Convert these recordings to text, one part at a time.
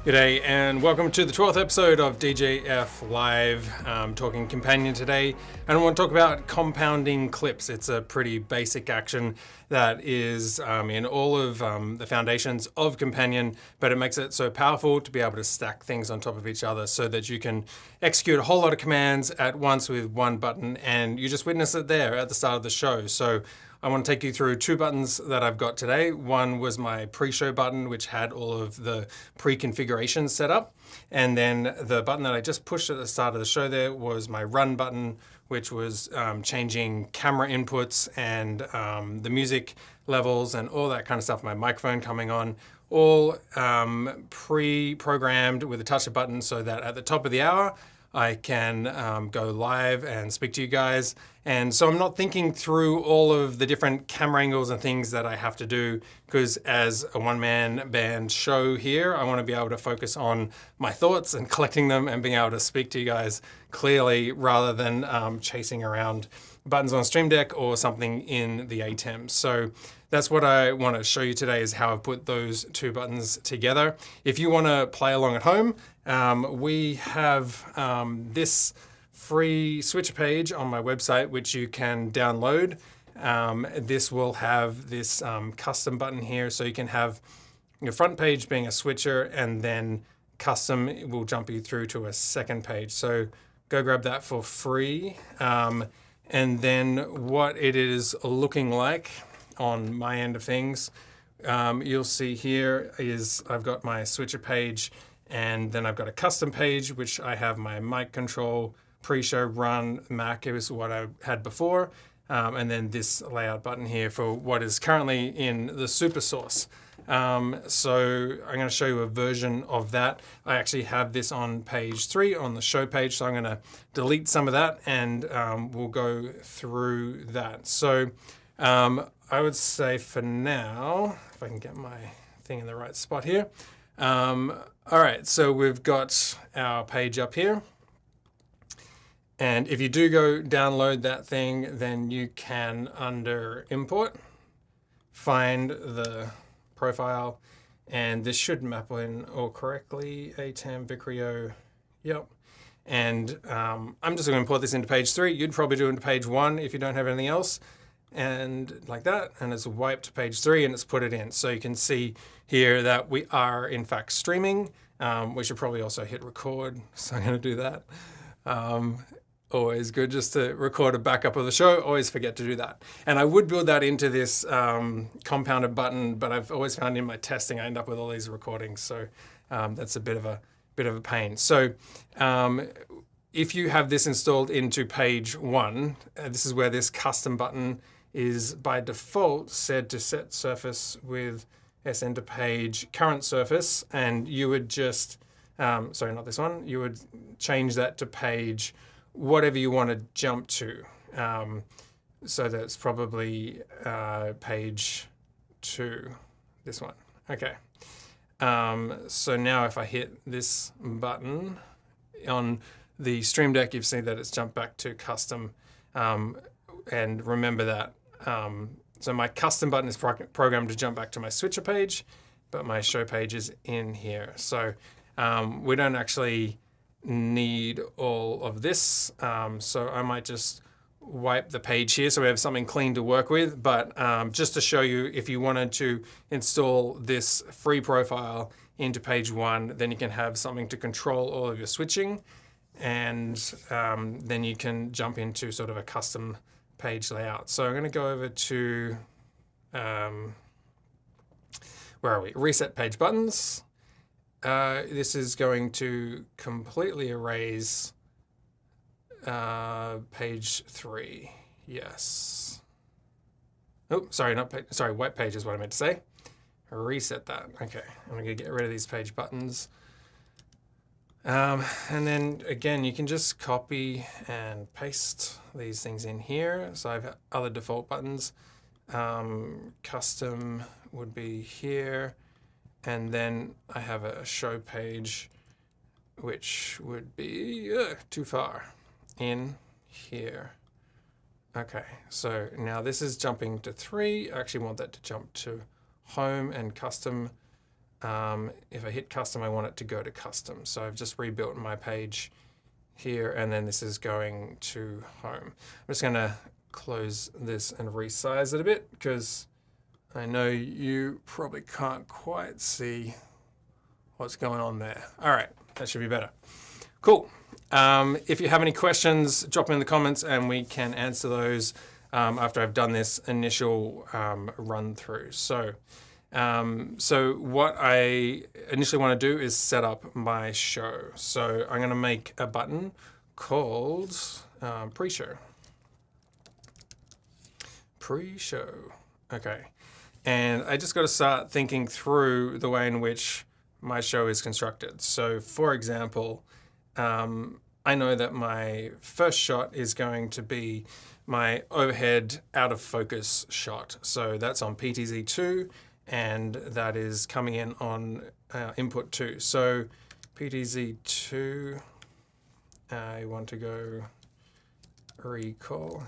G'day and welcome to the 12th episode of DJF Live. Talking companion today, and I want to talk about compounding clips. It's a pretty basic action that is in all of the foundations of companion, but it makes it so powerful to be able to stack things on top of each other so that you can execute a whole lot of commands at once with one button, and you just witness it there at the start of the show. So I want to take you through two buttons that I've got today. One was my pre-show button, which had all of the pre-configurations set up. And then the button that I just pushed at the start of the show there was my run button, which was changing camera inputs and the music levels and all that kind of stuff, my microphone coming on, all pre-programmed with a touch of button so that at the top of the hour, I can go live and speak to you guys. And so I'm not thinking through all of the different camera angles and things that I have to do, because as a one-man band show here, I want to be able to focus on my thoughts and collecting them and being able to speak to you guys clearly rather than chasing around buttons on Stream Deck or something in the ATEM. So that's what I want to show you today, is how I've put those two buttons together. If you want to play along at home, we have this free switcher page on my website, which you can download. This will have this custom button here, so you can have your front page being a switcher, and then custom will jump you through to a second page. So go grab that for free. And then what it is looking like on my end of things, you'll see here is I've got my switcher page, and then I've got a custom page, which I have my mic control, pre-show, run, Mac is what I had before, and then this layout button here for what is currently in the super source. So I'm going to show you a version of that. I actually have this on page 3 on the show page, so I'm going to delete some of that, and we'll go through that. So I would say for now, if I can get my thing in the right spot here. All right, so we've got our page up here. And if you do go download that thing, then you can, under import, find the profile, and this should map in all correctly. ATEM, Vicrio, yep. And I'm just going to import this into page 3. You'd probably do it into page 1 if you don't have anything else. And like that, and it's wiped to page 3 and it's put it in. So you can see here that we are in fact streaming. We should probably also hit record, so I'm going to do that. Always good just to record a backup of the show. Always forget to do that. And I would build that into this compounded button, but I've always found in my testing I end up with all these recordings, so that's a bit of a pain. So if you have this installed into page 1, this is where this custom button is by default set to set surface with SN to page current surface, and you would just sorry, not this one. You would change that to page whatever you want to jump to. So that's probably page 2, this one. Okay. So now if I hit this button on the Stream Deck, you've seen that it's jumped back to custom. And remember that. So my custom button is programmed to jump back to my switcher page, but my show page is in here. So we don't actually need all of this. So I might just wipe the page here so we have something clean to work with. But just to show you, if you wanted to install this free profile into page 1, then you can have something to control all of your switching. And then you can jump into sort of a custom page layout. So I'm going to go over to, where are we? Reset page buttons. This is going to completely erase page 3. Yes. Oh, sorry, not page, sorry, white page is what I meant to say. Reset that. Okay, I'm going to get rid of these page buttons. And then again, you can just copy and paste these things in here. So I have other default buttons. Custom would be here. And then I have a show page, which would be too far in here. Okay, so now this is jumping to 3. I actually want that to jump to home and custom if I hit custom, I want it to go to custom. So I've just rebuilt my page here, and then this is going to home. I'm just going to close this and resize it a bit because I know you probably can't quite see what's going on there. All right, that should be better. Cool. If you have any questions, drop them in the comments and we can answer those after I've done this initial run through. So what I initially want to do is set up my show. So I'm going to make a button called pre-show. Pre-show. Okay. And I just got to start thinking through the way in which my show is constructed. So for example, I know that my first shot is going to be my overhead out of focus shot. So that's on PTZ2 and that is coming in on input 2. So PTZ2, I want to go recall.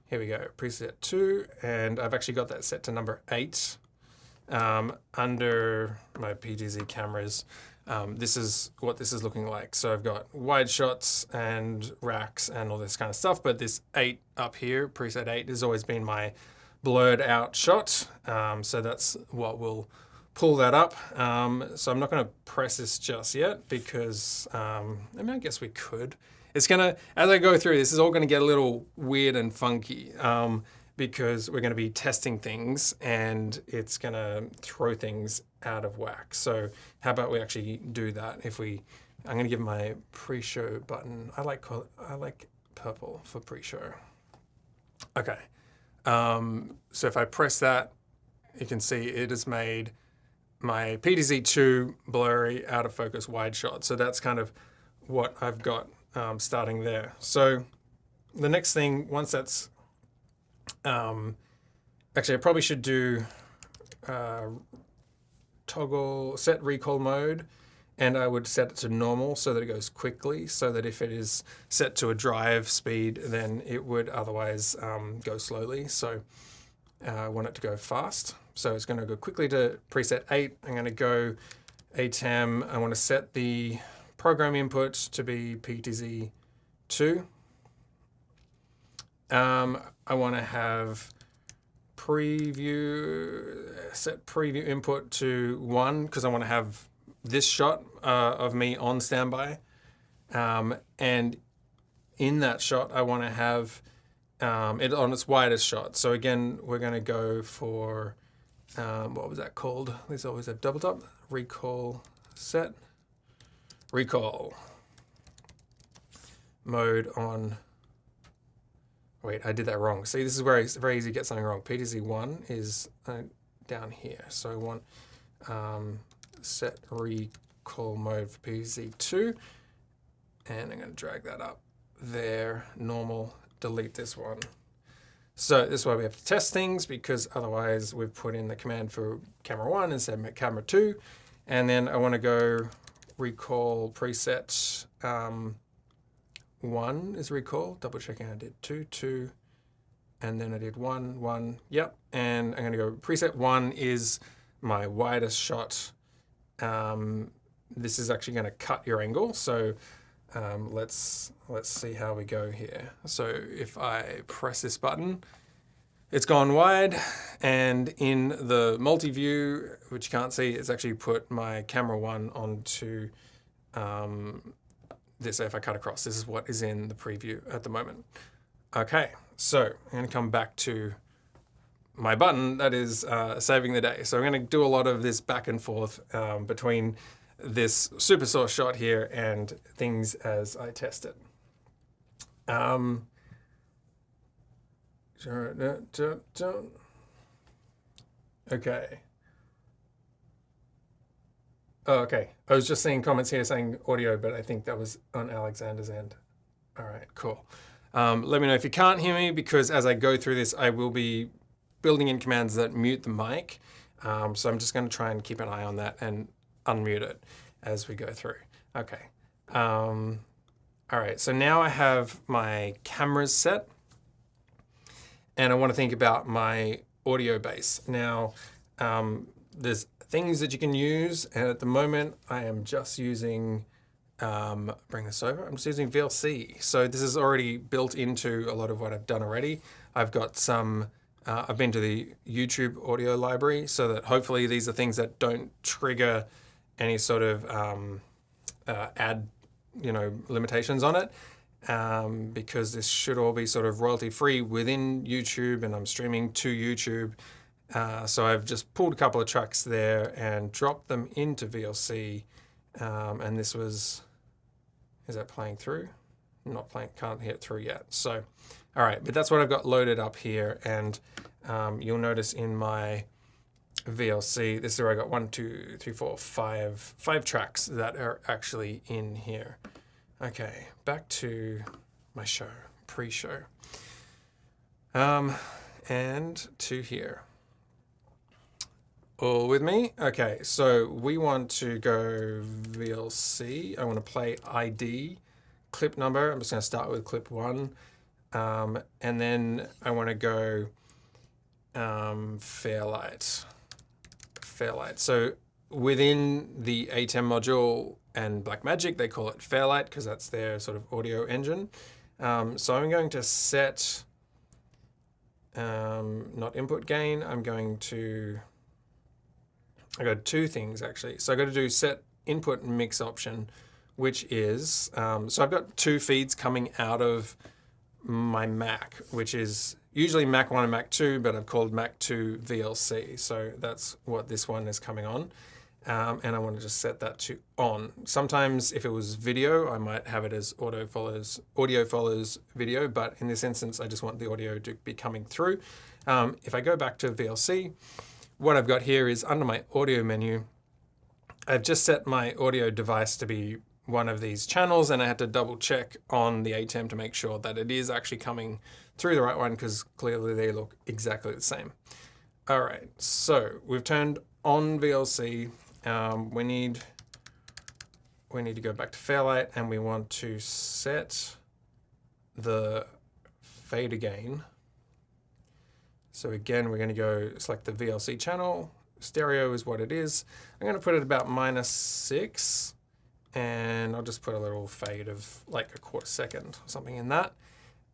Here we go, preset 2, and I've actually got that set to number 8. Under my PTZ cameras, this is what this is looking like. So I've got wide shots and racks and all this kind of stuff, but this 8 up here, preset 8, has always been my blurred out shot. So that's what will pull that up. So I'm not going to press this just yet because, I mean, I guess we could. It's gonna, as I go through this, is all gonna get a little weird and funky because we're gonna be testing things and it's gonna throw things out of whack. So how about we actually do that? I'm gonna give my pre-show button, I like purple for pre-show. Okay, so if I press that, you can see it has made my PTZ2 blurry, out of focus, wide shot. So that's kind of what I've got starting there. So the next thing, once that's, actually I probably should do toggle set recall mode, and I would set it to normal so that it goes quickly, so that if it is set to a drive speed, then it would otherwise go slowly. So I want it to go fast. So it's going to go quickly to preset 8. I'm going to go ATEM. I want to set the program input to be PTZ2. I want to have set preview input to 1 because I want to have this shot of me on standby. And in that shot, I want to have it on its widest shot. So again, we're going to go for, what was that called? There's always a double top, recall set. Recall mode on, wait, I did that wrong. See, this is where it's very easy to get something wrong. PTZ1 is down here. So I want set recall mode for PTZ2, and I'm going to drag that up there, normal, delete this one. So this is why we have to test things, because otherwise we've put in the command for camera 1 instead of camera 2. And then I want to go recall preset 1 is recall, double checking I did 2, 2, and then I did 1, 1, yep. And I'm gonna go preset 1 is my widest shot. This is actually gonna cut your angle. So let's see how we go here. So if I press this button, it's gone wide, and in the multi-view, which you can't see, it's actually put my camera 1 onto this. If I cut across, this is what is in the preview at the moment. Okay, so I'm going to come back to my button that is saving the day. So I'm going to do a lot of this back and forth between this super source shot here and things as I test it. Okay. Oh, okay. I was just seeing comments here saying audio, but I think that was on Alexander's end. All right, cool. Let me know if you can't hear me, because as I go through this, I will be building in commands that mute the mic. So I'm just going to try and keep an eye on that and unmute it as we go through. Okay. All right, so now I have my cameras set, and I want to think about my audio base. Now, there's things that you can use, and at the moment I am just using, bring this over, I'm just using VLC. So this is already built into a lot of what I've done already. I've got some, I've been to the YouTube audio library, so that hopefully these are things that don't trigger any sort of ad, limitations on it. Because this should all be sort of royalty free within YouTube, and I'm streaming to YouTube. So I've just pulled a couple of tracks there and dropped them into VLC. And this was, is that playing through? Not playing, can't hear it through yet. So, all right, but that's what I've got loaded up here. And you'll notice in my VLC, this is where I got 1, 2, 3, 4, 5 tracks that are actually in here. Okay, back to my show, pre-show. And to here. All with me? Okay, so we want to go VLC. I want to play ID, clip number. I'm just going to start with clip 1. And then I want to go Fairlight. So within the A10 module and Blackmagic, they call it Fairlight because that's their sort of audio engine. So I'm going to set, not input gain, I got 2 things actually. So I got to do set input mix option, which is, so I've got 2 feeds coming out of my Mac, which is usually Mac 1 and Mac 2, but I've called Mac 2 VLC. So that's what this one is coming on. And I want to just set that to on. Sometimes if it was video, I might have it as audio follows video, but in this instance, I just want the audio to be coming through. If I go back to VLC, what I've got here is under my audio menu, I've just set my audio device to be one of these channels, and I had to double check on the ATEM to make sure that it is actually coming through the right one, because clearly they look exactly the same. All right, so we've turned on VLC. We need to go back to Fairlight, and we want to set the fader gain. So again, we're going to go select the VLC channel. Stereo is what it is. I'm going to put it about -6, and I'll just put a little fade of like a 1/4 second or something in that.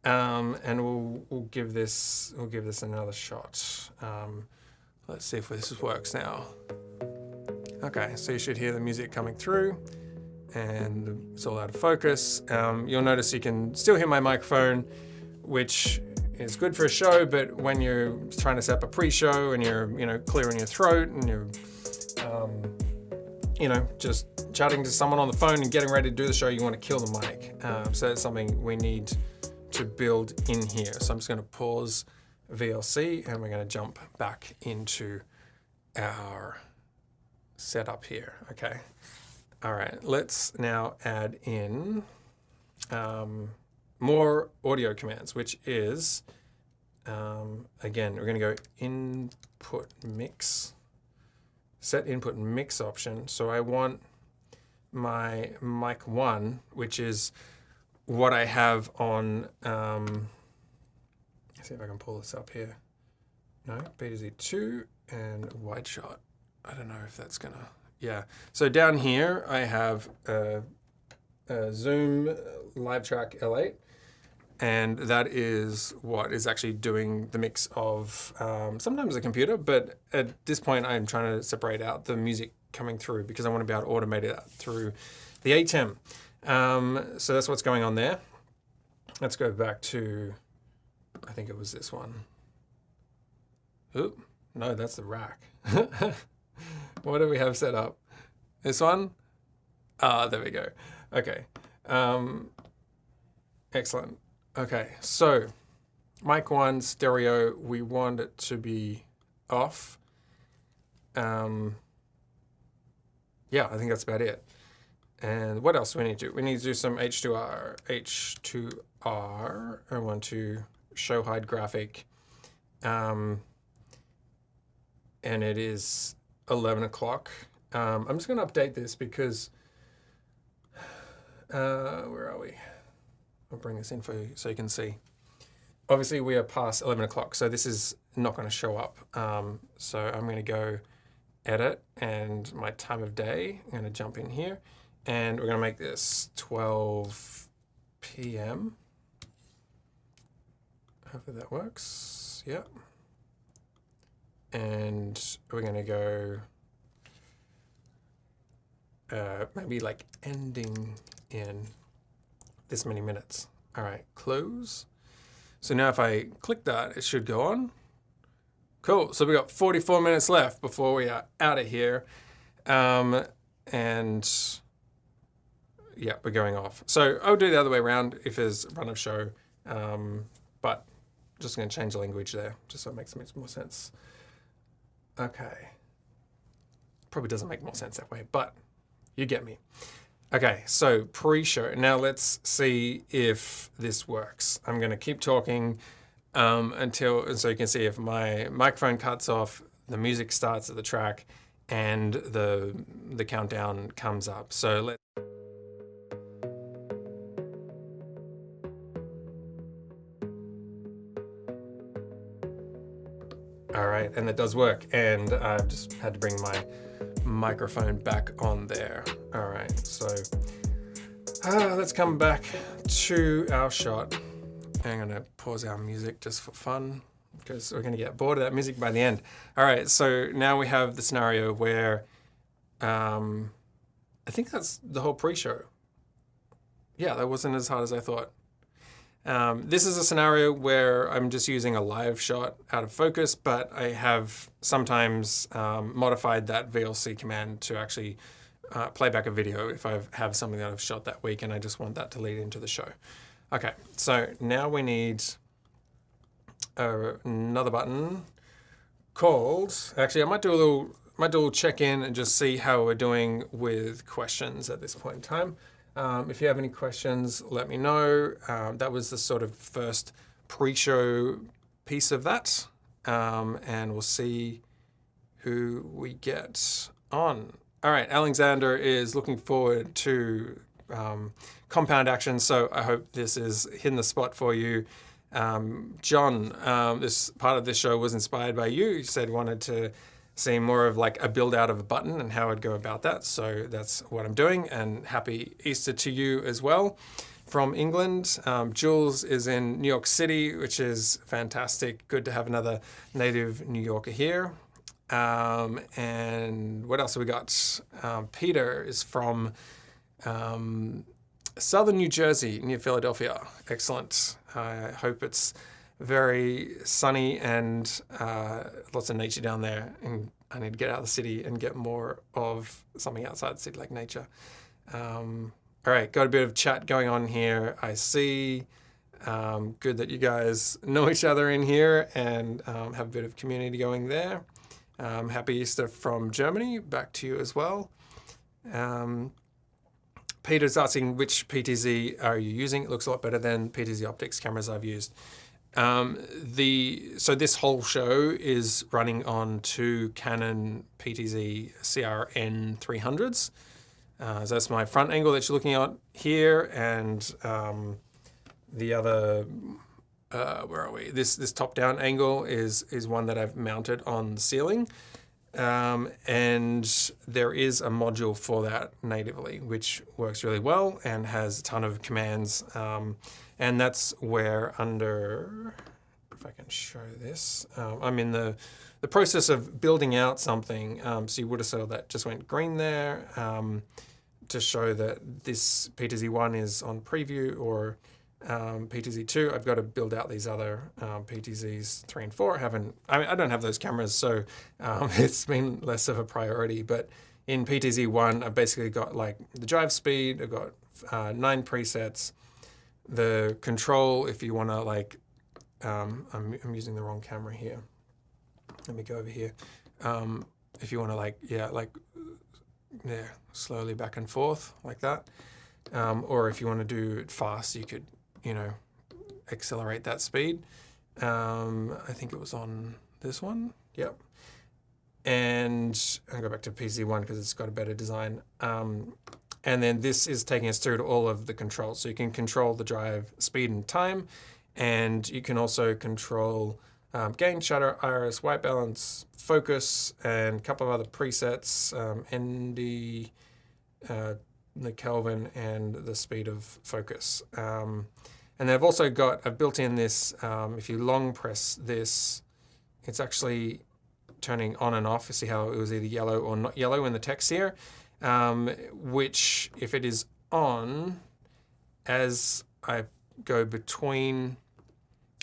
And we'll give this another shot. Let's see if this works now. Okay, so you should hear the music coming through, and it's all out of focus. You'll notice you can still hear my microphone, which is good for a show, but when you're trying to set up a pre-show and you're clearing your throat and you're just chatting to someone on the phone and getting ready to do the show, you want to kill the mic. So that's something we need to build in here. So I'm just going to pause VLC, and we're going to jump back into our setup here. Okay. All right. Let's now add in more audio commands, which is, again, we're going to go input mix, set input mix option. So I want my mic 1, which is what I have on, let's see if I can pull this up here. No, Beta Z2 and wide shot. I don't know if that's gonna, yeah. So down here I have a Zoom live track L8, and that is what is actually doing the mix of sometimes a computer, but at this point I'm trying to separate out the music coming through because I want to be able to automate that through the ATEM. So that's what's going on there. Let's go back to, I think it was this one. Oop, no, that's the rack. What do we have set up? This one? Ah, there we go. Okay. Excellent. Okay, so mic 1, stereo, we want it to be off. Yeah, I think that's about it. And what else do we need to do? We need to do some H2R. H2R, I want to show hide graphic. And it is 11 o'clock. I'm just going to update this because, where are we? I'll bring this in for you so you can see. obviously we are past 11 o'clock, so this is not going to show up. So I'm going to go edit and my time of day. I'm going to jump in here and we're going to make this 12 p.m. Hopefully that works. Yep. And we're going to go maybe like ending in this many minutes. All right, close. So now if I click that, it should go on. Cool, so we got 44 minutes left before we are out of here. And yeah, we're going off. So I'll do the other way around if there's run of show, but just gonna change the language there, just so it makes more sense. Okay, probably doesn't make more sense that way, but you get me. Okay, so pre-show. Now let's see if this works. I'm gonna keep talking until, so you can see if my microphone cuts off, the music starts at the track, and the countdown comes up. So let's. All right, and it does work. And I've just had to bring my microphone back on there. All right, so let's come back to our shot. I'm gonna pause our music just for fun because we're gonna get bored of that music by the end. All right, so now we have the scenario where I think that's the whole pre-show. Yeah, that wasn't as hard as I thought. This is a scenario where I'm just using a live shot out of focus, but I have sometimes modified that VLC command to actually play back a video if I have something that I've shot that week and I just want that to lead into the show. Okay, so now we need another button called, actually I might do a little check-in and just see how we're doing with questions at this point in time. If you have any questions, let me know. That was the sort of first pre-show piece of that. And we'll see who we get on. All right, Alexander is looking forward to compound actions, so I hope this is hitting the spot for you. John, this part of this show was inspired by you. You said wanted to see more of like a build out of a button and how I'd go about that. So that's what I'm doing, and happy Easter to you as well from England. Jules is in New York City, which is fantastic. Good to have another native New Yorker here. And what else have we got? Peter is from southern New Jersey, near Philadelphia. Excellent. I hope it's very sunny and lots of nature down there. And I need to get out of the city and get more of something outside the city, like nature. All right, got a bit of chat going on here. I see. Good that you guys know each other in here and have a bit of community going there. Happy Easter from Germany, back to you as well. Peter's asking which PTZ are you using? It looks a lot better than PTZ Optics cameras I've used. So this whole show is running on 2 Canon PTZ CRN 300s. So that's my front angle that you're looking at here, and the other, where are we? This top-down angle is one that I've mounted on the ceiling. And there is a module for that natively, which works really well and has a ton of commands. And that's where under, if I can show this, I'm in the process of building out something. So you would have saw that just went green there to show that this PTZ1 is on preview, or PTZ2. I've got to build out these other PTZs 3 and 4. I don't have those cameras, so it's been less of a priority. But in PTZ1, I've basically got like the drive speed. I've got 9 presets. The control, if you want to like, I'm using the wrong camera here. Let me go over here. If you want to like, slowly back and forth like that. Or if you want to do it fast, you could, accelerate that speed. I think it was on this one. Yep. And I'll go back to PTZ1 because it's got a better design. And then this is taking us through to all of the controls. So you can control the drive speed and time. And you can also control gain, shutter, iris, white balance, focus, and a couple of other presets, ND, the Kelvin, and the speed of focus. And they've also got, I've built in this, if you long press this, it's actually turning on and off. You see how it was either yellow or not yellow in the text here, which if it is on, as I go between,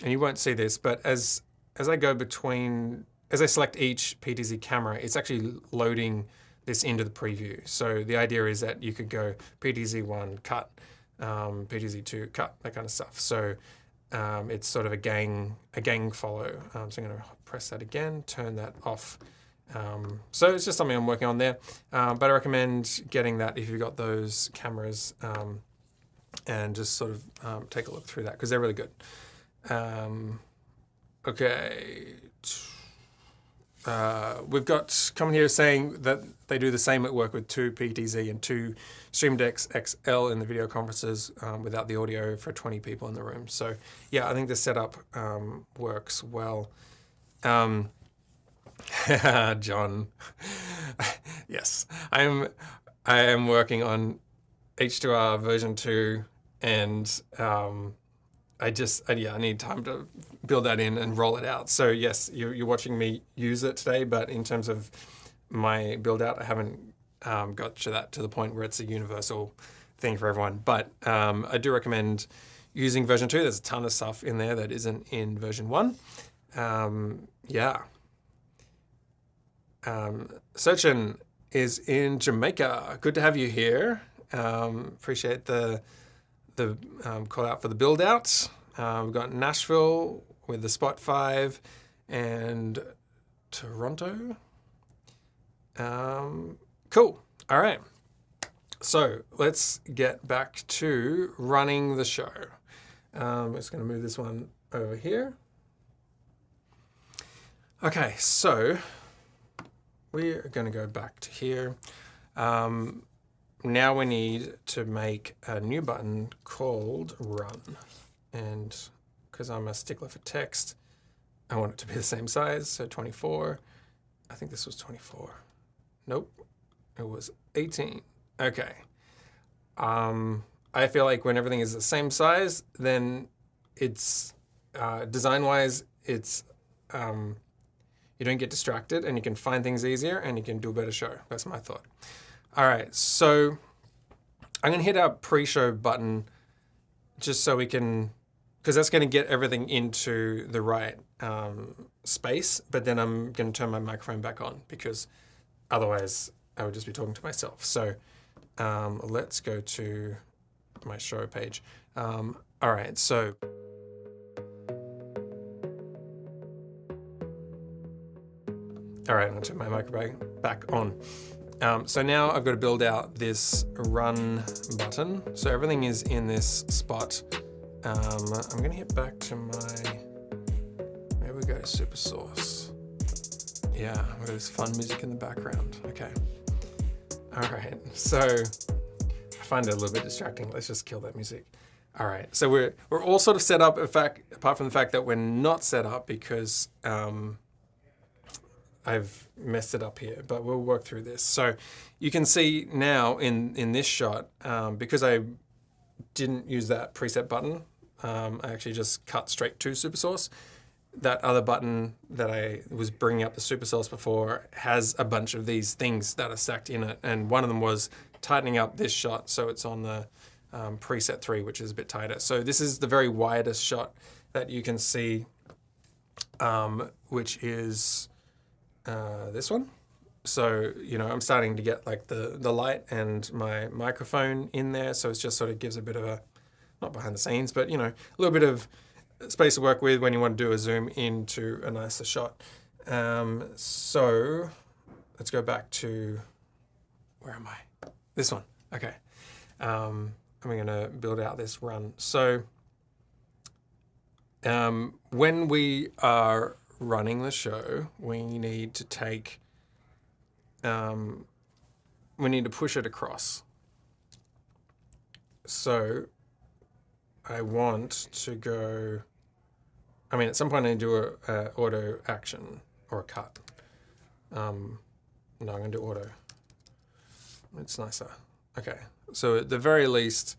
and you won't see this, but as I go between, as I select each PTZ camera, it's actually loading this into the preview. So the idea is that you could go PTZ1 cut, PTZ2 cut, that kind of stuff. So it's sort of a gang follow. So I'm going to press that again, turn that off. So it's just something I'm working on there. But I recommend getting that if you've got those cameras, and just sort of take a look through that because they're really good. Okay. We've got comment here saying that they do the same at work with 2 PTZ and 2 Stream Decks XL in the video conferences without the audio for 20 people in the room. So yeah, I think the setup works well. John, yes, I am working on H2R version 2, and I need time to build that in and roll it out. So yes, you're watching me use it today, but in terms of my build out, I haven't got to that to the point where it's a universal thing for everyone. But I do recommend using version 2. There's a ton of stuff in there that isn't in version 1. Yeah. Sechin is in Jamaica. Good to have you here. Appreciate the call out for the build out. We've got Nashville with the Spot 5 and Toronto. Cool. All right. So let's get back to running the show. I'm just going to move this one over here. Okay, so we're going to go back to here. Now we need to make a new button called Run. And because I'm a stickler for text, I want it to be the same size, so 24. I think this was 24. Nope, it was 18. Okay. I feel like when everything is the same size, then it's, design-wise, it's, you don't get distracted and you can find things easier and you can do a better show. That's my thought. All right, so I'm gonna hit our pre-show button just so we can, because that's gonna get everything into the right space, but then I'm gonna turn my microphone back on because otherwise I would just be talking to myself. So let's go to my show page. All right, so. All right, I'll turn my microphone back on. So now I've got to build out this run button. So everything is in this spot. I'm going to hit back to my, maybe we go to super source. Yeah, we've got this fun music in the background. Okay. All right, so I find it a little bit distracting. Let's just kill that music. All right, so we're all sort of set up, in fact, apart from the fact that we're not set up because I've messed it up here, but we'll work through this. So you can see now in this shot, because I didn't use that preset button, I actually just cut straight to super source. That other button that I was bringing up the super source before has a bunch of these things that are stacked in it. And one of them was tightening up this shot so it's on the preset 3, which is a bit tighter. So this is the very widest shot that you can see, which is this one. So, you know, I'm starting to get like the light and my microphone in there. So it just sort of gives a bit of a, not behind the scenes, but, you know, a little bit of space to work with when you want to do a zoom into a nicer shot. So let's go back to, where am I? This one. Okay. And we're going to build out this run. So when we are running the show, we need to take, we need to push it across. So I want to go I mean, at some point I need to do a auto action or a cut. No, I'm going to do auto. It's nicer. Okay, so at the very least,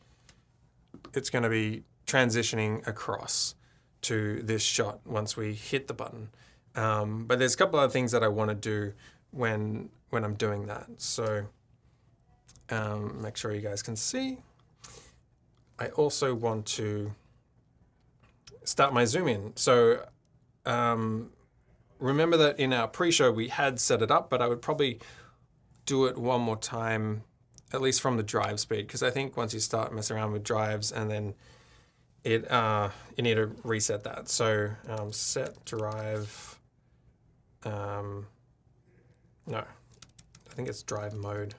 it's going to be transitioning across to this shot once we hit the button. But there's a couple other things that I want to do when I'm doing that. So make sure you guys can see. I also want to start my zoom in. So remember that in our pre-show we had set it up, but I would probably do it one more time, at least from the drive speed, because I think once you start messing around with drives and then it you need to reset that. So set drive, no, I think it's drive mode.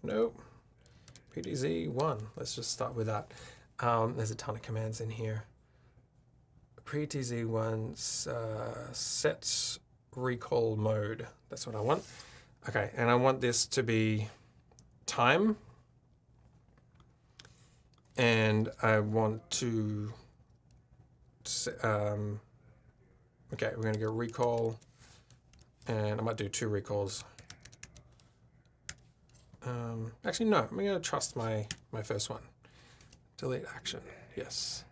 No, PTZ1, let's just start with that. There's a ton of commands in here. PTZ1 set recall mode, that's what I want. Okay, and I want this to be time. And I want to, okay, we're going to go recall, and I might do 2 recalls. Actually, no, I'm going to trust my first one. Delete action, yes.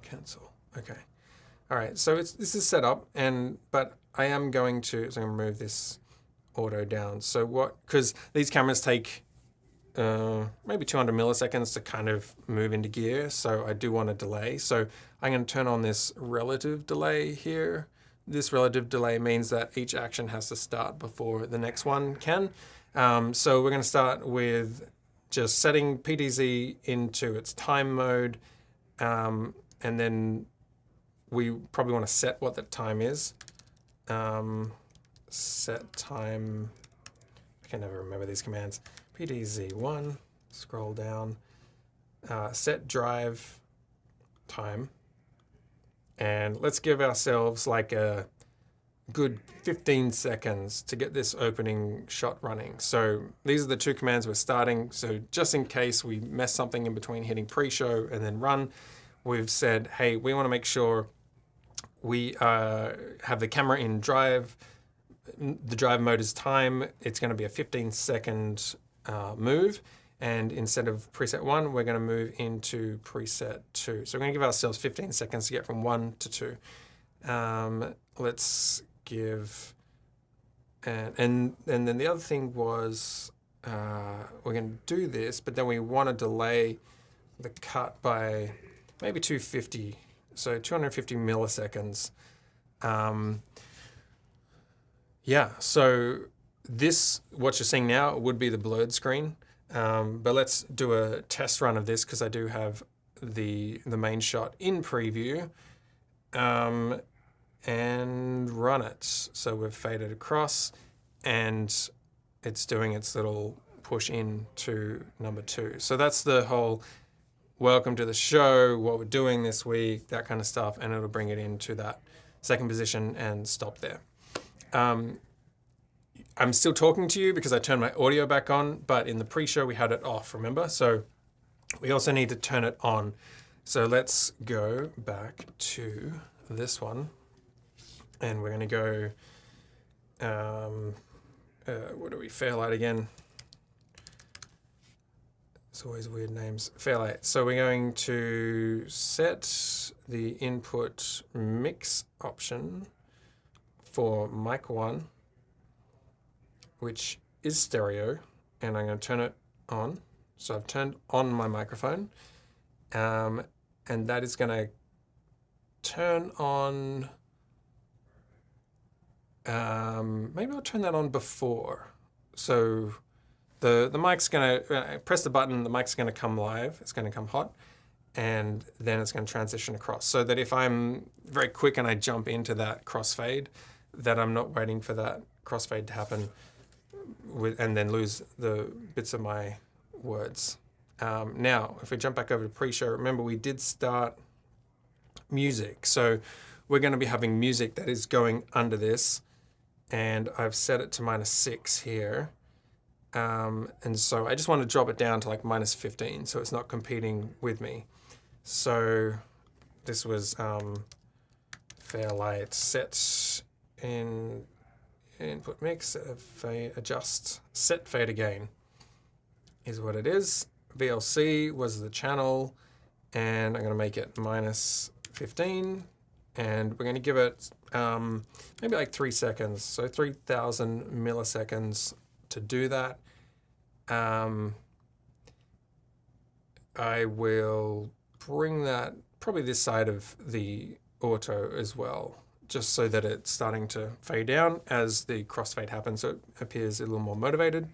Cancel, okay. All right, so this is set up, but I am going to, so I'm going to move this auto down. So because these cameras take maybe 200 milliseconds to kind of move into gear, so I do want a delay. So I'm going to turn on this relative delay here. This relative delay means that each action has to start before the next one can. So we're going to start with just setting PTZ into its time mode, and then we probably want to set what that time is. Set time, I can never remember these commands. PTZ1, scroll down, set drive time, and let's give ourselves like a good 15 seconds to get this opening shot running. So these are the 2 commands we're starting. So just in case we mess something in between hitting pre-show and then run, we've said, hey, we want to make sure we have the camera in drive. The drive mode is time. It's going to be a 15-second move, and instead of preset 1, we're going to move into preset 2. So we're going to give ourselves 15 seconds to get from 1 to 2. Let's give, and then the other thing was we're going to do this, but then we want to delay the cut by maybe 250, so 250 milliseconds. Yeah, so this, what you're seeing now, would be the blurred screen. But let's do a test run of this because I do have the main shot in preview, and run it. So we've faded across and it's doing its little push in to number 2. So that's the whole welcome to the show, what we're doing this week, that kind of stuff, and it'll bring it into that second position and stop there. I'm still talking to you because I turned my audio back on, but in the pre-show we had it off, remember? So we also need to turn it on. So let's go back to this one, and we're going to go, what do we, Fairlight again. It's always weird names. Fairlight. So we're going to set the input mix option for mic 1, which is stereo, and I'm going to turn it on. So I've turned on my microphone, and that is going to turn on, maybe I'll turn that on before. So the mic's going to, press the button, the mic's going to come live, it's going to come hot, and then it's going to transition across. So that if I'm very quick and I jump into that crossfade, that I'm not waiting for that crossfade to happen and then lose the bits of my words. Now, if we jump back over to pre-show, remember we did start music. So we're going to be having music that is going under this, and I've set it to -6 here. And so I just want to drop it down to like -15 so it's not competing with me. So this was Fairlight set in input mix, adjust, set fader gain is what it is. VLC was the channel, and I'm going to make it -15, and we're going to give it maybe like 3 seconds, so 3,000 milliseconds to do that. I will bring that probably this side of the auto as well, just so that it's starting to fade down as the crossfade happens, so it appears a little more motivated.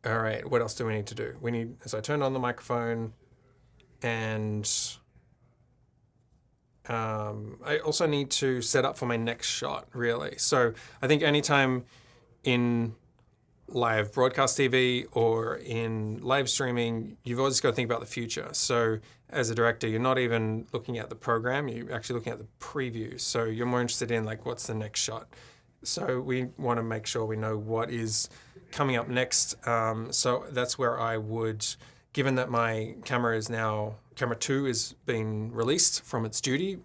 All right, what else do we need to do? We need, so I turned on the microphone, and I also need to set up for my next shot, really. So I think anytime in live broadcast TV or in live streaming, you've always got to think about the future. So as a director, you're not even looking at the program, you're actually looking at the preview. So you're more interested in like, what's the next shot? So we want to make sure we know what is coming up next. So that's where I would, given that my camera is now, camera 2 is being released from its duty,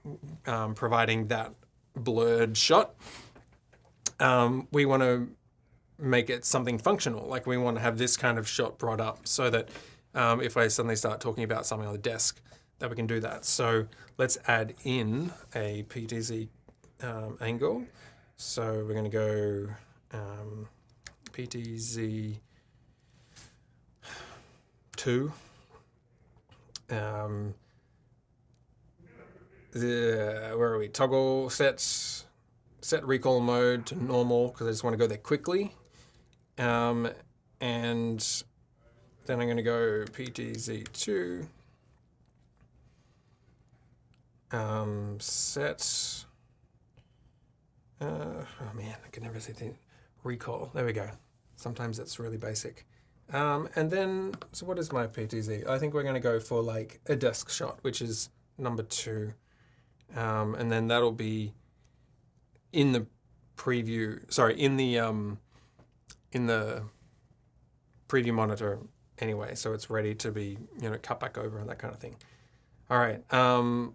providing that blurred shot, we want to make it something functional. Like we want to have this kind of shot brought up so that if I suddenly start talking about something on the desk, that we can do that. So let's add in a PTZ angle. So we're going to go PTZ 2. Where are we? Toggle set recall mode to normal because I just want to go there quickly. And then I'm going to go PTZ2. Set. Oh man, I can never say the recall. There we go. Sometimes it's really basic. And then, so what is my PTZ? I think we're going to go for like a desk shot, which is number 2. And then that'll be in the preview, sorry, in the preview monitor anyway. So it's ready to be, you know, cut back over and that kind of thing. All right,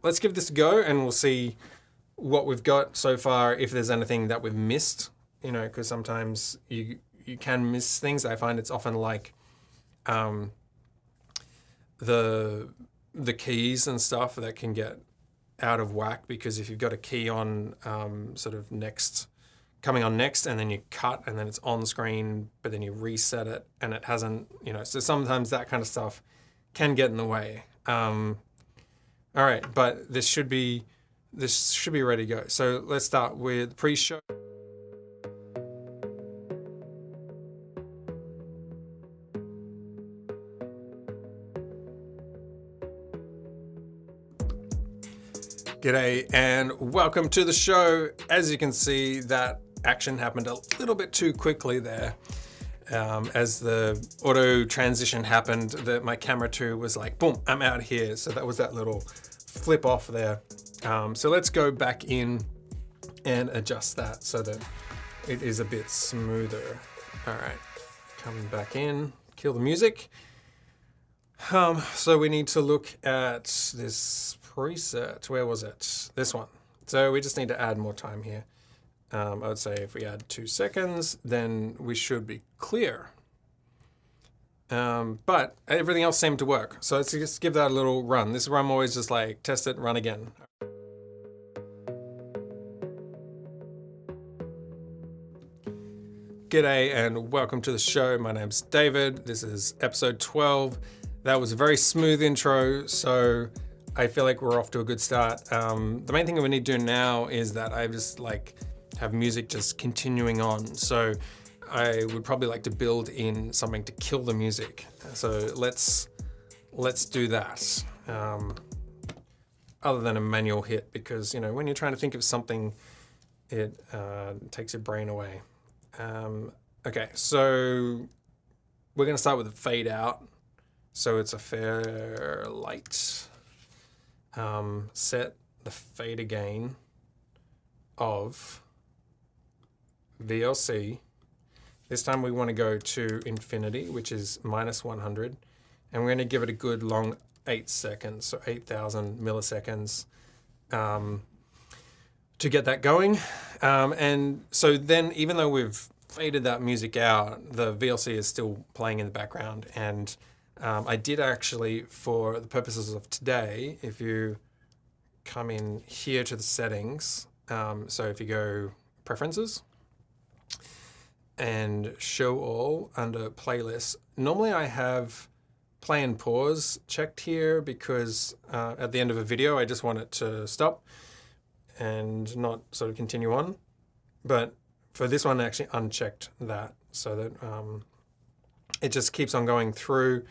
let's give this a go and we'll see what we've got so far, if there's anything that we've missed, you know, because sometimes you can miss things. I find it's often like the keys and stuff that can get out of whack, because if you've got a key on sort of next, coming on next, and then you cut and then it's on screen, but then you reset it and it hasn't, you know, so sometimes that kind of stuff can get in the way. All right, but this should be ready to go. So let's start with pre-show. G'day and welcome to the show. As you can see, that action happened a little bit too quickly there. As the auto transition happened, my camera 2 was like, boom, I'm out here. So that was that little flip off there. So let's go back in and adjust that so that it is a bit smoother. All right, coming back in, kill the music. So we need to look at this preset. Where was it? This one. So we just need to add more time here. I would say if we add 2 seconds, then we should be clear. But everything else seemed to work. So let's just give that a little run. This run always just like test it, run again. G'day and welcome to the show. My name's David. This is episode 12. That was a very smooth intro, so I feel like we're off to a good start. The main thing we need to do now is that I just like have music just continuing on. So I would probably like to build in something to kill the music. So let's do that. Other than a manual hit, because you know when you're trying to think of something, it takes your brain away. Okay, so we're gonna start with a fade out. So it's a fair light. Set the fader gain of VLC. This time we want to go to infinity, which is -100, and we're going to give it a good long 8 seconds, so 8,000 milliseconds to get that going. And so then even though we've faded that music out, the VLC is still playing in the background. And I did actually, for the purposes of today, if you come in here to the settings, so if you go preferences and show all under playlists, normally I have play and pause checked here because at the end of a video I just want it to stop and not sort of continue on. But for this one I actually unchecked that so that it just keeps on going through.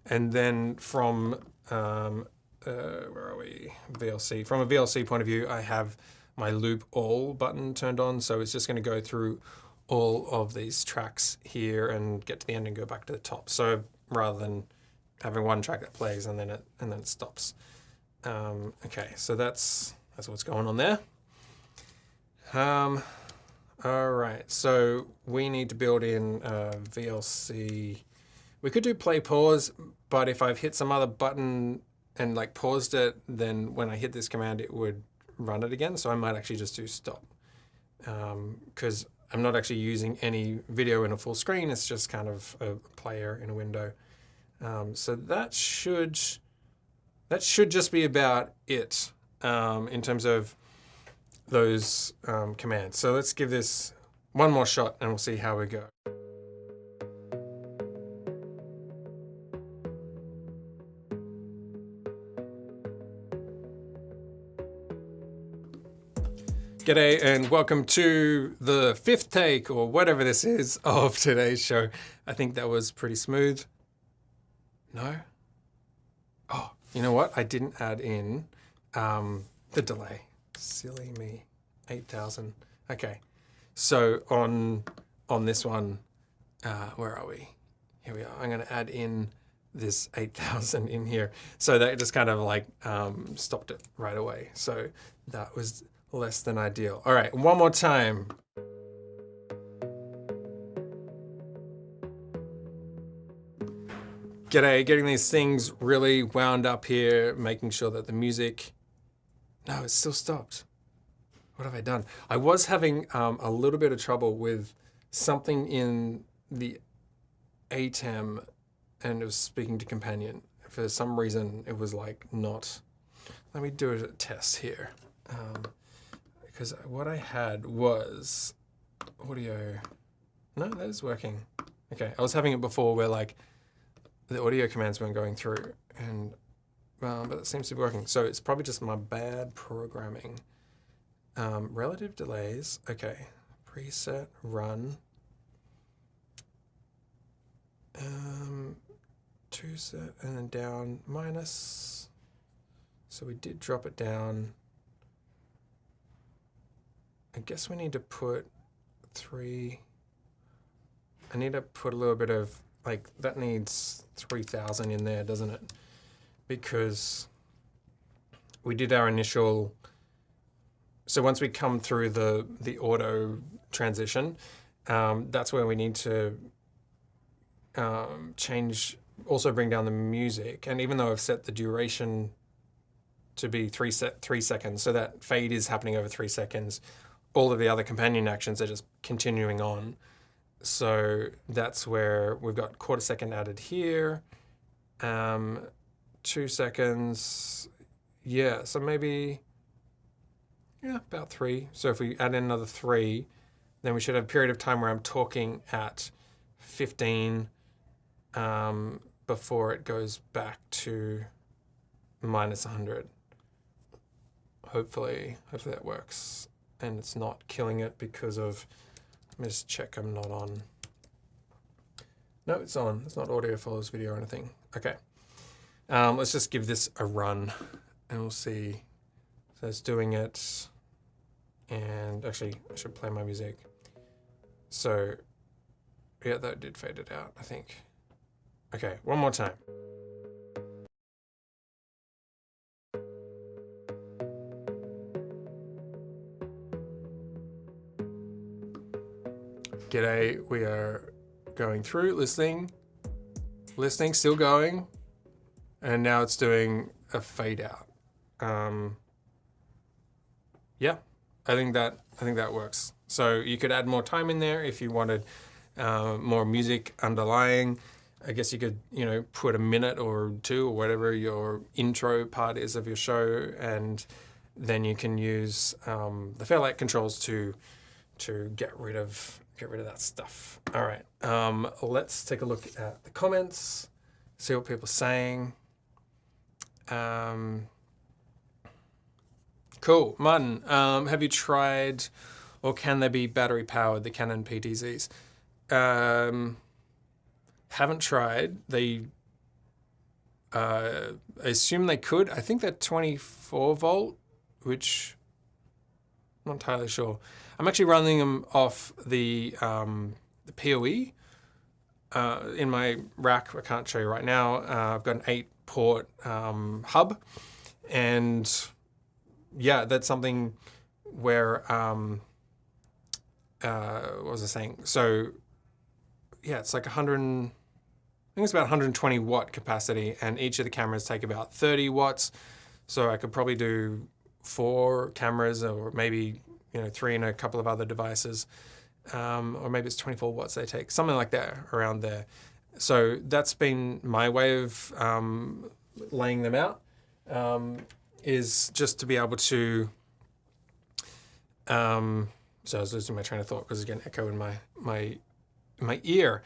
And then from where are we? VLC. From a VLC point of view, I have my loop all button turned on, so it's just going to go through all of these tracks here and get to the end and go back to the top. So rather than having one track that plays and then it stops. Okay, so that's what's going on there. All right, so we need to build in VLC. We could do play pause, but if I've hit some other button and like paused it, then when I hit this command, it would run it again. So I might actually just do stop because I'm not actually using any video in a full screen. It's just kind of a player in a window. So that should just be about it in terms of those commands. So let's give this one more shot and we'll see how we go. G'day and welcome to the 5th take or whatever this is of today's show. I think that was pretty smooth. No? Oh, you know what? I didn't add in the delay. Silly me. 8,000. Okay. So on this one, where are we? Here we are. I'm going to add in this 8,000 in here. So that just kind of like stopped it right away. So that was less than ideal. All right, one more time. G'day, getting these things really wound up here, making sure that the music, no, it's still stopped. What have I done? I was having a little bit of trouble with something in the ATEM and it was speaking to companion. For some reason, it was like not, let me do a test here. Because what I had was audio. No, that is working. Okay, I was having it before where like the audio commands weren't going through, and but it seems to be working. So it's probably just my bad programming. Relative delays. Okay, preset run. 2 set and then down minus. So we did drop it down. I guess we need to put 3. I need to put a little bit of, like, that needs 3,000 in there, doesn't it? Because we did our initial, so once we come through the auto transition, that's where we need to change, also bring down the music. And even though I've set the duration to be 3 seconds, so that fade is happening over 3 seconds, all of the other companion actions are just continuing on. So that's where we've got 1/4 second added here, 2 seconds, yeah, so maybe, yeah, about 3. So if we add in another 3, then we should have a period of time where I'm talking at 15 before it goes back to minus 100. Hopefully that works. And it's not killing it because of, let me just check I'm not on. No, it's on. It's not audio follows video or anything. Okay. Let's just give this a run and we'll see. So it's doing it. And actually, I should play my music. So, yeah, that did fade it out, I think. Okay, one more time. G'day, we are going through, listening, still going. and now it's doing a fade out. Yeah, I think that works. So you could add more time in there if you wanted more music underlying. I guess you could, put a minute or two or whatever your intro part is of your show, and then you can use the Fairlight controls to get rid of that stuff. All right, let's take a look at the comments, see what people are saying. Cool, Martin. Have you tried, or can they be battery powered, the Canon PTZs? Haven't tried. I assume they could. I think they're 24 volt, which I'm not entirely sure. I'm actually running them off the PoE in my rack. I can't show you right now. I've got an 8-port hub, and yeah, that's something where what was I saying? So yeah, it's like 100. I think it's about 120 watt capacity, and each of the cameras take about 30 watts. So I could probably do 4 cameras, or maybe 3 and a couple of other devices, or maybe it's 24 watts they take, something like that, around there. So that's been my way of laying them out, is just to be able to. So I was losing my train of thought because there's an echo in my ear.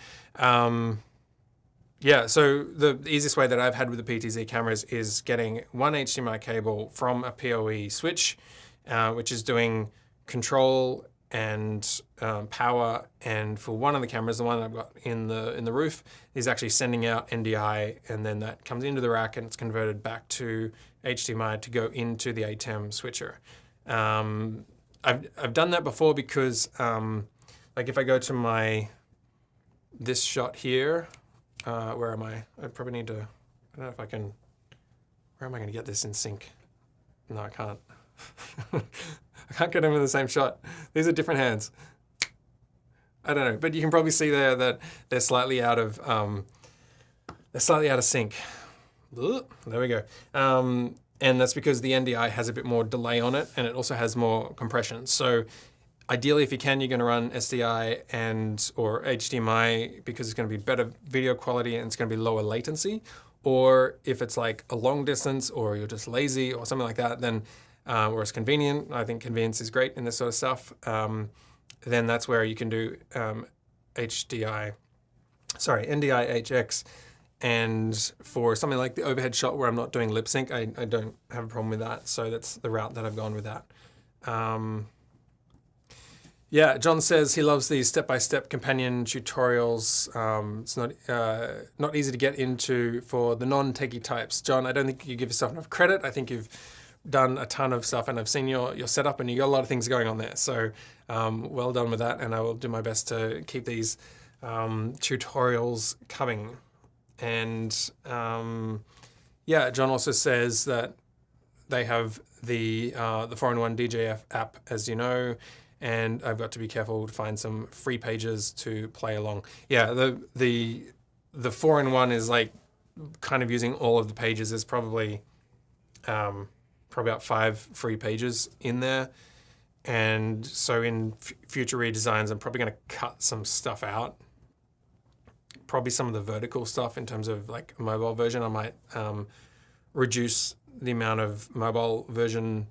Yeah, so the easiest way that I've had with the PTZ cameras is getting one HDMI cable from a PoE switch, which is doing control and power. And for one of the cameras, the one that I've got in the roof, is actually sending out NDI, and then that comes into the rack and it's converted back to HDMI to go into the ATEM switcher. I've done that before because, like if I go to this shot here. Where am I? I probably need to, I don't know if I can, where am I going to get this in sync? No, I can't. I can't get them in the same shot. These are different hands. I don't know, but you can probably see there that they're slightly out of sync. There we go. And that's because the NDI has a bit more delay on it, and it also has more compression. So ideally, if you can, you're going to run SDI or HDMI, because it's going to be better video quality and it's going to be lower latency. Or if it's like a long distance, or you're just lazy or something like that, then or it's convenient. I think convenience is great in this sort of stuff. Then that's where you can do NDI HX. And for something like the overhead shot where I'm not doing lip sync, I don't have a problem with that. So that's the route that I've gone with that. Yeah, John says he loves these step-by-step companion tutorials. It's not easy to get into for the non-techie types. John, I don't think you give yourself enough credit. I think you've done a ton of stuff, and I've seen your setup, and you got a lot of things going on there. So well done with that, and I will do my best to keep these tutorials coming. And yeah, John also says that they have the 4-in-1 DJF app, as you know. And I've got to be careful to find some free pages to play along. Yeah, the 4-in-1 is like kind of using all of the pages. There's probably about 5 free pages in there. And so in future redesigns, I'm probably going to cut some stuff out. Probably some of the vertical stuff in terms of like a mobile version. I might reduce the amount of mobile version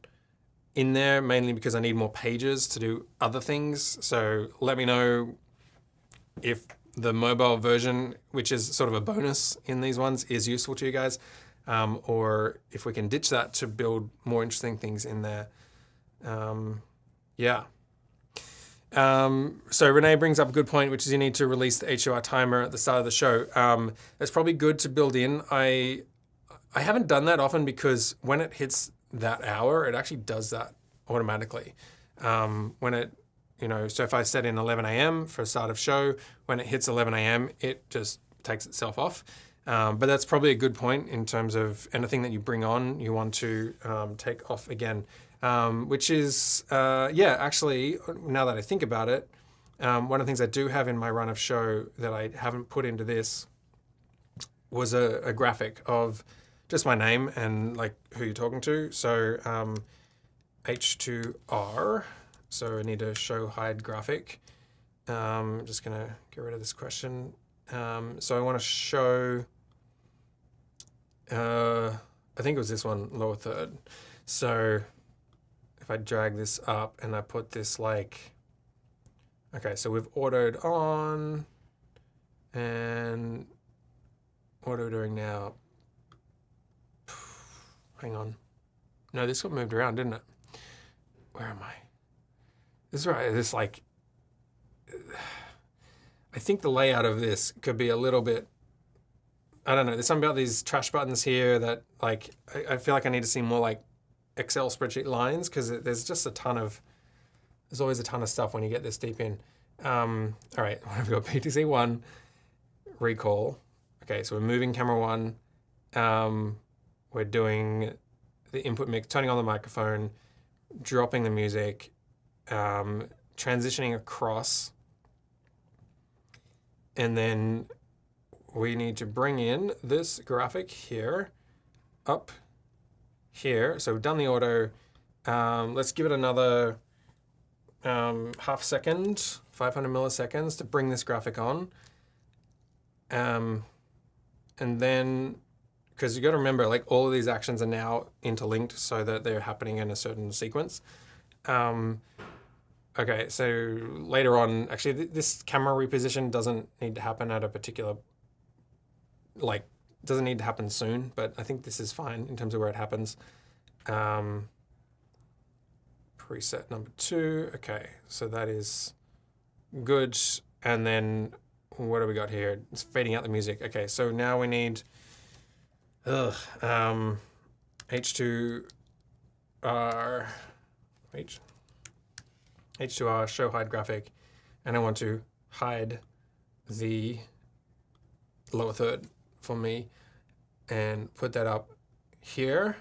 in there, mainly because I need more pages to do other things. So let me know if the mobile version, which is sort of a bonus in these ones, is useful to you guys, or if we can ditch that to build more interesting things in there. Yeah. So Renee brings up a good point, which is you need to release the HUR timer at the start of the show. It's probably good to build in. I haven't done that often because when it hits that hour, it actually does that automatically. When it, so if I set in 11 a.m. for start of show, when it hits 11 a.m., it just takes itself off. But that's probably a good point in terms of anything that you bring on, you want to take off again, which is, yeah, actually, now that I think about it, one of the things I do have in my run of show that I haven't put into this was a graphic of just my name and like who you're talking to. So H2R. So I need to show hide graphic. I'm just gonna get rid of this question. So I want to show, I think it was this one, lower third. So if I drag this up and I put this like, okay, so we've autoed on, and what are we doing now? Hang on. No, this got moved around, didn't it? Where am I? This is right, this like, I think the layout of this could be a little bit, I don't know, there's something about these trash buttons here that like, I feel like I need to see more like Excel spreadsheet lines, because there's just a ton of, there's always a ton of stuff when you get this deep in. All right, we've got PTC1, recall. Okay, so we're moving camera 1. We're doing the input mix, turning on the microphone, dropping the music, transitioning across, and then we need to bring in this graphic here, up here. So we've done the auto. Let's give it another half second, 500 milliseconds to bring this graphic on. And then, because you got to remember, like all of these actions are now interlinked so that they're happening in a certain sequence. Okay, so later on, actually this camera reposition doesn't need to happen at a particular, like, doesn't need to happen soon, but I think this is fine in terms of where it happens. Preset number 2, okay, so that is good. And then what do we got here? It's fading out the music. Okay, so now we need H2R, H2R, show hide graphic, and I want to hide the lower third for me and put that up here.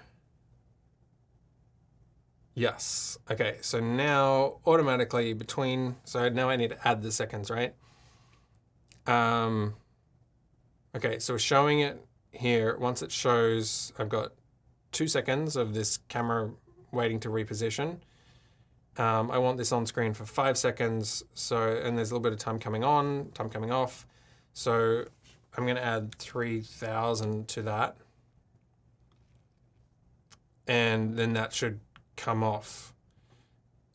Yes. Okay, so now automatically between, so now I need to add the seconds, right? Okay, so we're showing it here. Once it shows, I've got 2 seconds of this camera waiting to reposition. I want this on screen for 5 seconds. So, and there's a little bit of time coming on, time coming off. So I'm going to add 3000 to that. And then that should come off.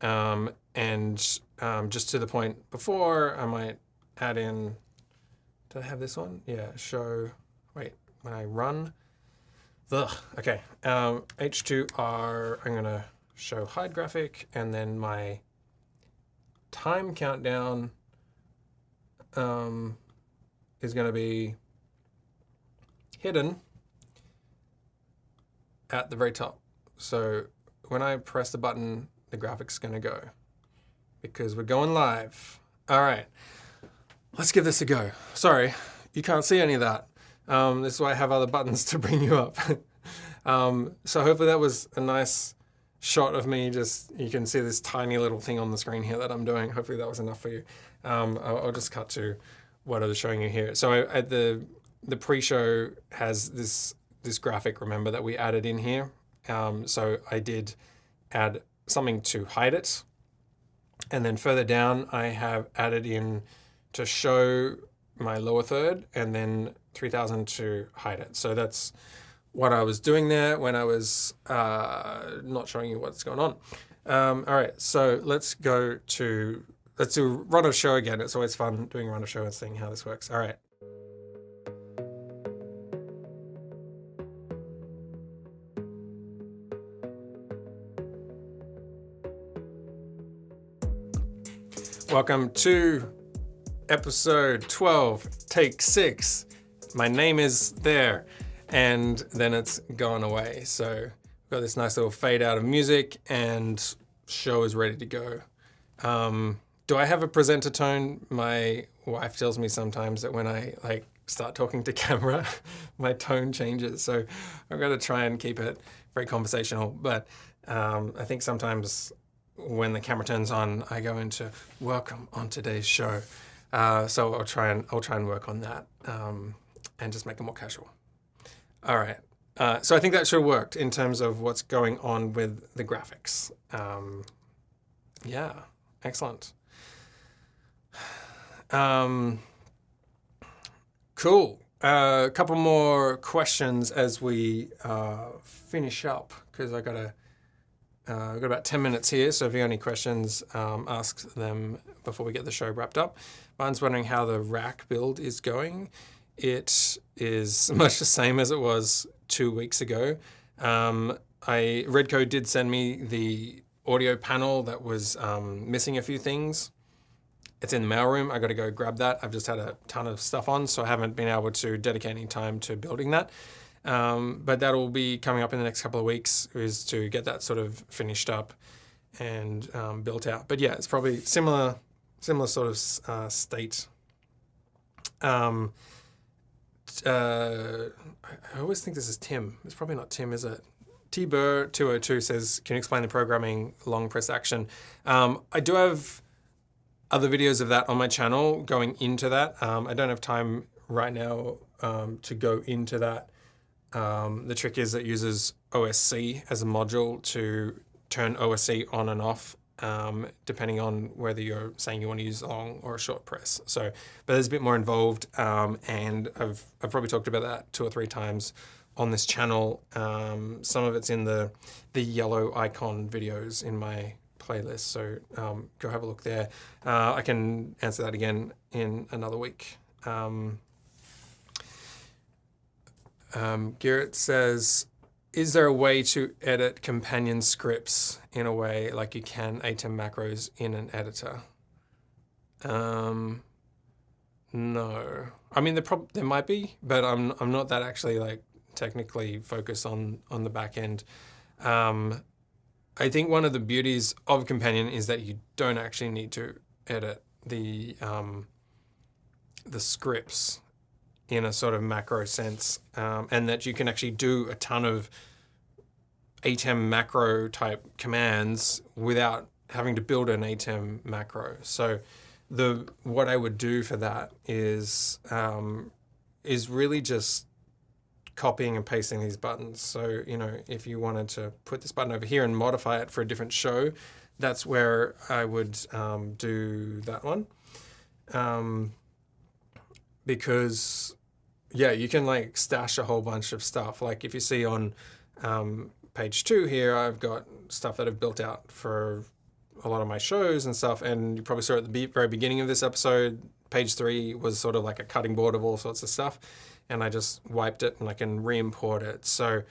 Just to the point before, I might add in, did I have this one? Yeah, show, wait, when I run, okay. H2R, I'm going to show hide graphic, and then my time countdown is going to be hidden at the very top. So when I press the button, the graphic's going to go because we're going live. All right, let's give this a go. Sorry, you can't see any of that. This is why I have other buttons to bring you up. So hopefully that was a nice shot of me. Just, you can see this tiny little thing on the screen here that I'm doing. Hopefully that was enough for you. I'll just cut to what I was showing you here. So at the pre-show has this graphic, remember, that we added in here. So I did add something to hide it. And then further down, I have added in to show my lower third, and then 3000 to hide it. So that's what I was doing there when I was not showing you what's going on. All right, so let's do run of show again. It's always fun doing run of show and seeing how this works. All right. Welcome to episode 12, take 6. My name is there, and then it's gone away. So we've got this nice little fade out of music, and show is ready to go. Do I have a presenter tone? My wife tells me sometimes that when I start talking to camera, my tone changes. So I've got to try and keep it very conversational. But I think sometimes when the camera turns on, I go into welcome on today's show. So I'll try and work on that and just make it more casual. All right. So I think that should have worked in terms of what's going on with the graphics. Yeah, excellent. Cool. A couple more questions as we finish up, because I've got about 10 minutes here. So if you have any questions, ask them before we get the show wrapped up. Mine's wondering how the rack build is going. It is much the same as it was 2 weeks ago. Redco did send me the audio panel that was missing a few things. It's in the mailroom. I got to go grab that. I've just had a ton of stuff on, so I haven't been able to dedicate any time to building that. But that will be coming up in the next couple of weeks, is to get that sort of finished up and built out. But yeah, it's probably similar sort of state. I always think this is Tim. It's probably not Tim, is it? T-Burr202 says, can you explain the programming long press action? I do have other videos of that on my channel going into that. I don't have time right now to go into that. The trick is it uses OSC as a module to turn OSC on and off, depending on whether you're saying you want to use a long or a short press. So, but there's a bit more involved, and I've probably talked about that 2 or 3 times on this channel. Some of it's in the yellow icon videos in my playlist, so go have a look there. I can answer that again in another week. Garrett says, is there a way to edit companion scripts in a way like you can ATEM macros in an editor? No. I mean, there might be, but I'm not that actually like technically focused on the back end. I think one of the beauties of Companion is that you don't actually need to edit the scripts in a sort of macro sense, and that you can actually do a ton of ATEM macro type commands without having to build an ATEM macro. So what I would do for that is really just copying and pasting these buttons. So, you know, if you wanted to put this button over here and modify it for a different show, that's where I would do that one. Because, yeah, you can like stash a whole bunch of stuff. Like if you see on page 2 here, I've got stuff that I've built out for a lot of my shows and stuff. And you probably saw at the very beginning of this episode, page 3 was sort of like a cutting board of all sorts of stuff. And I just wiped it and I can re-import it. So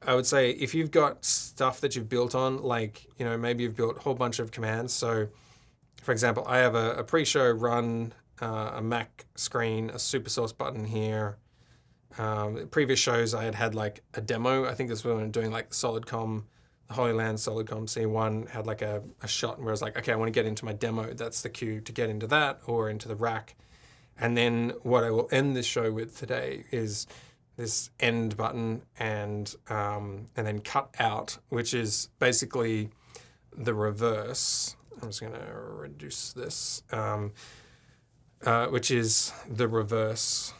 I would say if you've got stuff that you've built on, like, you know, maybe you've built a whole bunch of commands. So for example, I have a pre-show run, a Mac screen, a super source button here. Previous shows I had like a demo. I think this was when I'm doing like SolidCom, the Holy Land SolidCom C1 had like a shot where I was like, okay, I want to get into my demo. That's the cue to get into that or into the rack. And then what I will end this show with today is this end button and then cut out, which is basically the reverse. I'm just going to reduce this, which is the reverse,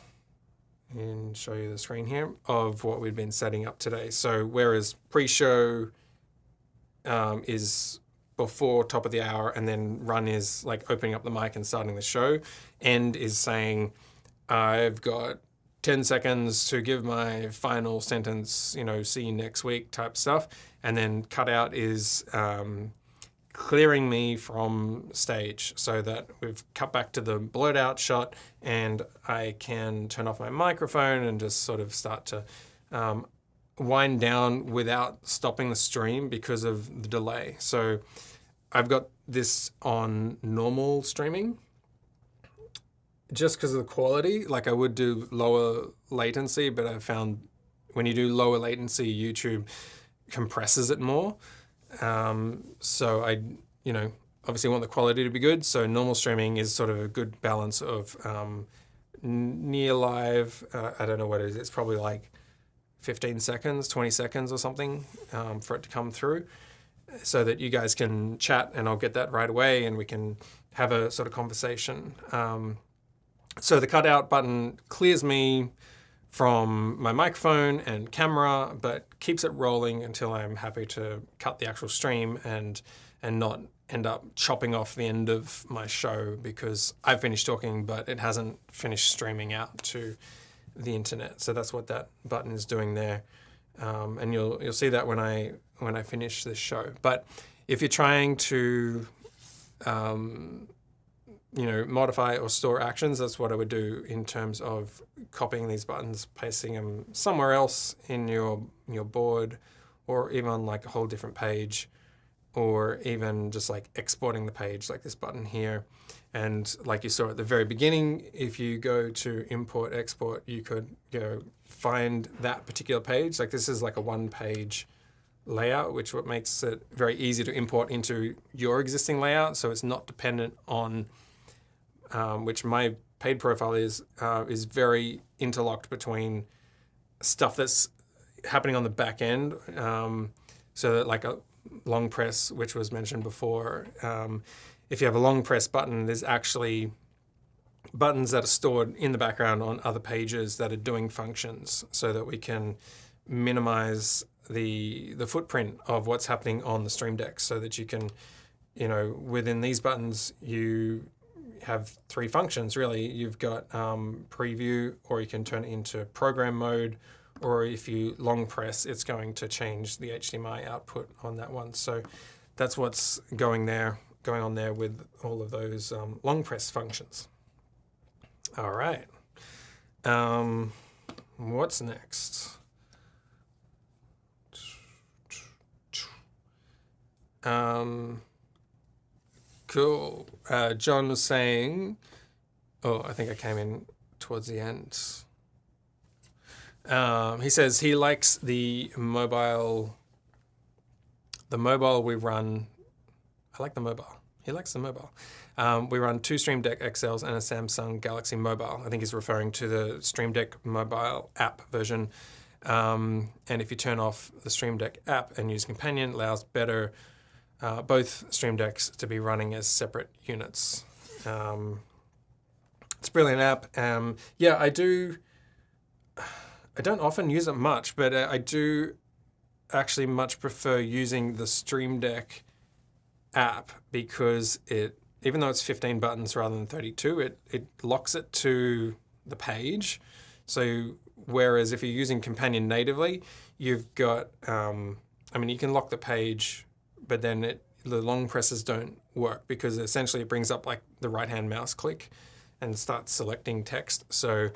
and show you the screen here of what we've been setting up today. So whereas pre-show is before top of the hour, and then run is like opening up the mic and starting the show. End is saying, I've got 10 seconds to give my final sentence, you know, see you next week type stuff. And then cut out is clearing me from stage so that we've cut back to the blurred out shot and I can turn off my microphone and just sort of start to wind down without stopping the stream because of the delay. So I've got this on normal streaming just because of the quality. Like I would do lower latency, but I found when you do lower latency, YouTube compresses it more. So I, you know, obviously want the quality to be good. So normal streaming is sort of a good balance of near live. I don't know what it is. It's probably like 15 seconds, 20 seconds or something for it to come through, so that you guys can chat and I'll get that right away and we can have a sort of conversation. So the cutout button clears me from my microphone and camera, but keeps it rolling until I'm happy to cut the actual stream and not end up chopping off the end of my show because I've finished talking, but it hasn't finished streaming out to the internet. So that's what that button is doing there. And you'll see that when I finish this show. But if you're trying to modify or store actions, that's what I would do in terms of copying these buttons, pasting them somewhere else in your board, or even on like a whole different page, or even just like exporting the page like this button here. And like you saw at the very beginning, if you go to import, export, you could find that particular page. Like this is like a one-page layout, which what makes it very easy to import into your existing layout. So it's not dependent on which my paid profile is very interlocked between stuff that's happening on the back end. So that like a long press, which was mentioned before, if you have a long press button, there's actually buttons that are stored in the background on other pages that are doing functions so that we can minimize the footprint of what's happening on the Stream Deck so that you can, within these buttons, you have three functions really. You've got preview, or you can turn it into program mode, or if you long press, it's going to change the HDMI output on that one. So that's what's going on there with all of those long press functions. All right. What's next? Cool. John was saying, I think I came in towards the end. He says he likes the mobile we run. I like the mobile. He likes the mobile. We run 2 Stream Deck XLs and a Samsung Galaxy Mobile. I think he's referring to the Stream Deck mobile app version. And if you turn off the Stream Deck app and use Companion, it allows both Stream Decks to be running as separate units. It's a brilliant app. I don't often use it much, but I do actually much prefer using the Stream Deck app because even though it's 15 buttons rather than 32, it locks it to the page. So whereas if you're using Companion natively, you've got, you can lock the page, but then the long presses don't work because essentially it brings up like the right-hand mouse click and starts selecting text. So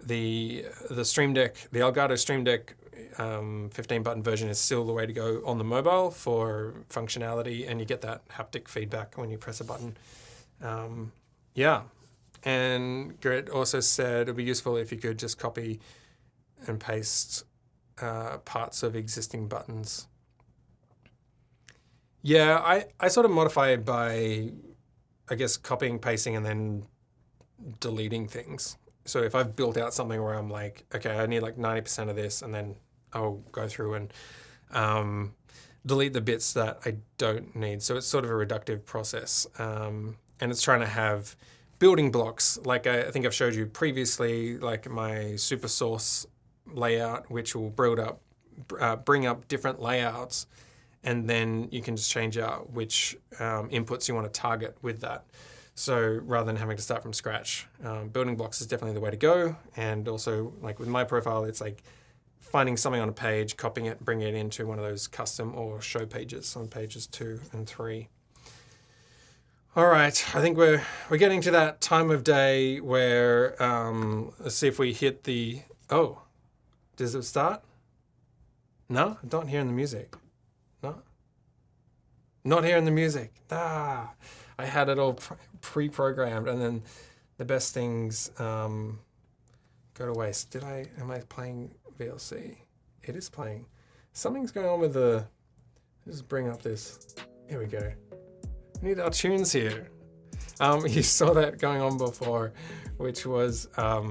the Stream Deck, the Elgato Stream Deck 15-button version is still the way to go on the mobile for functionality, and you get that haptic feedback when you press a button. And Grit also said it'd be useful if you could just copy and paste parts of existing buttons. Yeah, I sort of modify it by, I guess, copying, pasting, and then deleting things. So if I've built out something where I'm like, okay, I need like 90% of this, and then I'll go through and delete the bits that I don't need. So it's sort of a reductive process. And it's trying to have building blocks, like I think I've showed you previously, like my super source layout, which will bring up different layouts, and then you can just change out which inputs you want to target with that. So rather than having to start from scratch, building blocks is definitely the way to go. And also, like with my profile, it's like finding something on a page, copying it, bringing it into one of those custom or show pages on pages 2 and 3. All right, I think we're getting to that time of day where, let's see if we hit the, does it start? No, I'm not hearing the music. No? Not hearing the music. I had it all pre-programmed, and then the best things go to waste. Am I playing VLC? It is playing. Something's going on with just bring up this. Here we go. We need our tunes here. You saw that going on before, which was, let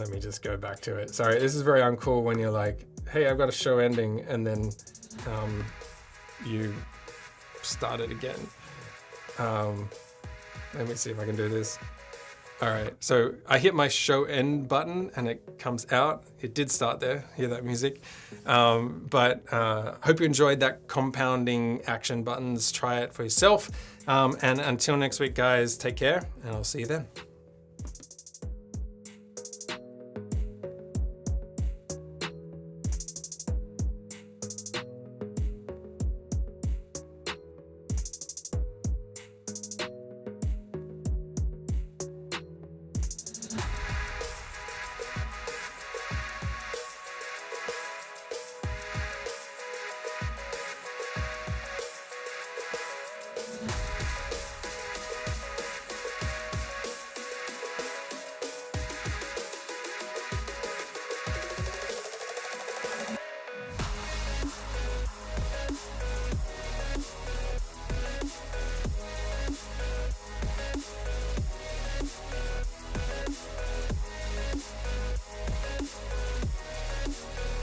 me just go back to it. Sorry, this is very uncool when you're like, hey, I've got a show ending, and then you start it again. Let me see if I can do this. All right, so I hit my show end button and it comes out. It did start there, hear that music. But hope you enjoyed that compounding action buttons. Try it for yourself. And until next week, guys, take care and I'll see you then.